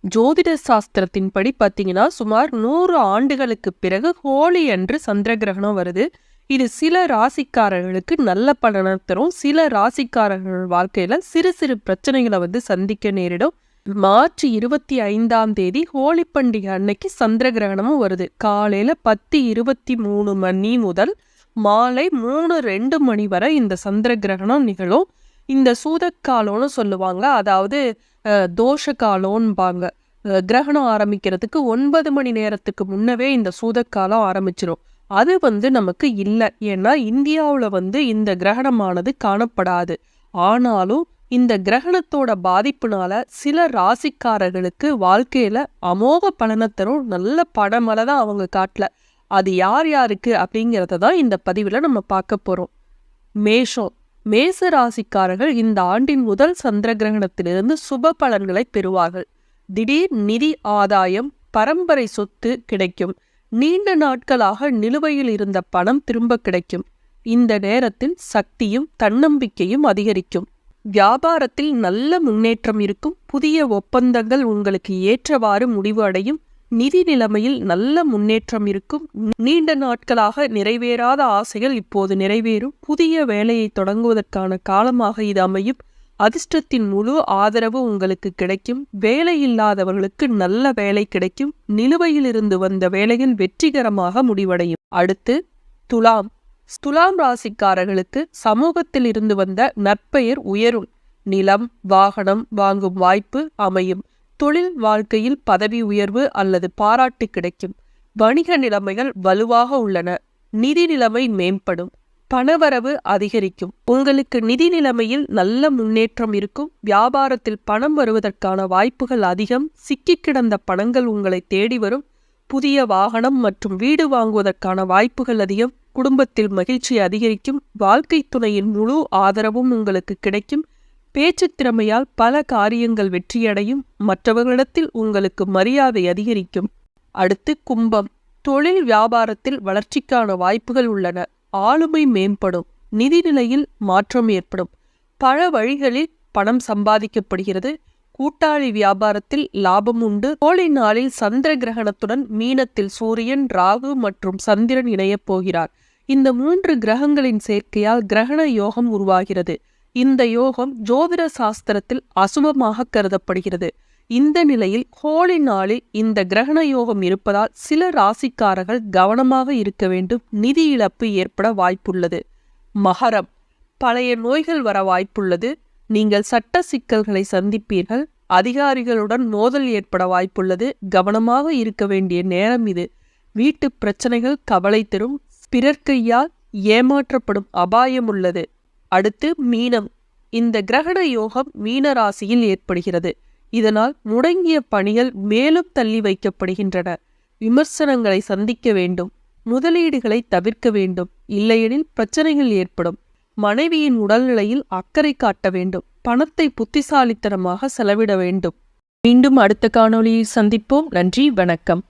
ஜோதிட சாஸ்திரத்தின்படி பார்த்தீங்கன்னா சுமார் 100 ஆண்டுகளுக்கு பிறகு ஹோலி அன்று சந்திர கிரகணம் வருது. இது சில ராசிக்காரர்களுக்கு நல்ல பலனை தரும். சில ராசிக்காரர்கள் வாழ்க்கையில சிறு சிறு பிரச்சனைகளை சந்திக்க நேரிடும். மார்ச் 25ஆம் தேதி ஹோலி பண்டிகை அன்னைக்கு சந்திர கிரகணமும் வருது. காலையில 10:23 மணி முதல் மாலை 3:02 மணி வரை இந்த சந்திர கிரகணம் நிகழும். இந்த சூதக்காலம்னு சொல்லுவாங்க, அதாவது தோஷ காலம்பாங்க. கிரகணம் ஆரம்பிக்கிறதுக்கு 9 மணி நேரத்துக்கு முன்னவே இந்த சூதக்காலம் ஆரம்பிச்சிடும். அது நமக்கு இல்லை, ஏன்னா இந்தியாவில் இந்த கிரகணமானது காணப்படாது. ஆனாலும் இந்த கிரகணத்தோட பாதிப்புனால சில ராசிக்காரர்களுக்கு வாழ்க்கையில அமோக பலனை தரும். நல்ல படமலை தான் அவங்க காட்டல. அது யார் யாருக்கு அப்படிங்கிறத தான் இந்த பதிவில் நம்ம பார்க்க போறோம். மேச ராசிக்காரர்கள் இந்த ஆண்டின் முதல் சந்திர கிரகணத்திலிருந்து சுப பலன்களை பெறுவார்கள். திடீர் நிதி ஆதாயம், பரம்பரை சொத்து கிடைக்கும். நீண்ட நாட்களாக நிலுவையில் இருந்த பணம் திரும்ப கிடைக்கும். இந்த நேரத்தில் சக்தியும் தன்னம்பிக்கையும் அதிகரிக்கும். வியாபாரத்தில் நல்ல முன்னேற்றம் இருக்கும். புதிய ஒப்பந்தங்கள் உங்களுக்கு ஏற்றவாறு முடிவு அடையும். நிதி நிலைமையில் நல்ல முன்னேற்றம் இருக்கும். நீண்ட நாட்களாக நிறைவேறாத ஆசைகள் இப்போது நிறைவேறும். புதிய வேலையை தொடங்குவதற்கான காலமாக இது அமையும். அதிர்ஷ்டத்தின் முழு ஆதரவு உங்களுக்கு கிடைக்கும். வேலை இல்லாதவர்களுக்கு நல்ல வேலை கிடைக்கும். நிலுவையில் இருந்து வந்த வேலைகள் வெற்றிகரமாக முடிவடையும். அடுத்து துலாம் ராசிக்காரர்களுக்கு சமூகத்தில் இருந்து வந்த நற்பெயர் உயரும். நிலம், வாகனம் வாங்கும் வாய்ப்பு அமையும். தொழில் வாழ்க்கையில் பதவி உயர்வு அல்லது பாராட்டு கிடைக்கும். வணிக நிலைமைகள் வலுவாக உள்ளன. நிதி நிலைமை மேம்படும். பணவரவு அதிகரிக்கும். உங்களுக்கு நிதி நிலைமையில் நல்ல முன்னேற்றம் இருக்கும். வியாபாரத்தில் பணம் வருவதற்கான வாய்ப்புகள் அதிகம். சிக்கி கிடந்த பணங்கள் உங்களை தேடி வரும். புதிய வாகனம் மற்றும் வீடு வாங்குவதற்கான வாய்ப்புகள் அதிகம். குடும்பத்தில் மகிழ்ச்சி அதிகரிக்கும். வாழ்க்கை துணையின் முழு ஆதரவும் உங்களுக்கு கிடைக்கும். பேச்சு திறமையால் பல காரியங்கள் வெற்றியடையும். மற்றவர்களிடத்தில் உங்களுக்கு மரியாதை அதிகரிக்கும். அடுத்து கும்பம். தொழில் வியாபாரத்தில் வளர்ச்சிக்கான வாய்ப்புகள் உள்ளன. ஆளுமை மேம்படும். நிதிநிலையில் மாற்றம் ஏற்படும். பல வழிகளில் பணம் சம்பாதிக்கப்படுகிறது. கூட்டாளி வியாபாரத்தில் லாபம் உண்டு. ஹோலி நாளில் சந்திர கிரகணத்துடன் மீனத்தில் சூரியன், ராகு மற்றும் சந்திரன் இணையப் போகிறார். இந்த 3 கிரகங்களின் சேர்க்கையால் கிரகண யோகம் உருவாகிறது. இந்த யோகம் ஜோதிட சாஸ்திரத்தில் அசுபமாக கருதப்படுகிறது. இந்த நிலையில் ஹோலி நாளில் இந்த கிரகண யோகம் இருப்பதால் சில ராசிக்காரர்கள் கவனமாக இருக்க வேண்டும். நிதி இழப்பு ஏற்பட வாய்ப்புள்ளது. மகரம். பழைய நோய்கள் வர வாய்ப்புள்ளது. நீங்கள் சட்ட சிக்கல்களை சந்திப்பீர்கள். அதிகாரிகளுடன் மோதல் ஏற்பட வாய்ப்புள்ளது. கவனமாக இருக்க வேண்டிய நேரம் இது. வீட்டு பிரச்சனைகள் கவலை தரும். பிறர் கையால் ஏமாற்றப்படும் அபாயம் உள்ளது. அடுத்து மீனம். இந்த கிரகண யோகம் மீன ராசியில் ஏற்படுகிறது. இதனால் முடங்கிய பணிகள் மேலும் தள்ளி வைக்கப்படுகின்றன. விமர்சனங்களை சந்திக்க வேண்டும். முதலீடுகளை தவிர்க்க வேண்டும். இல்லையெனில் பிரச்சனைகள் ஏற்படும். மனைவியின் உடல்நிலையில் அக்கறை காட்ட வேண்டும். பணத்தை புத்திசாலித்தனமாக செலவிட வேண்டும். மீண்டும் அடுத்த காணொளியில் சந்திப்போம். நன்றி, வணக்கம்.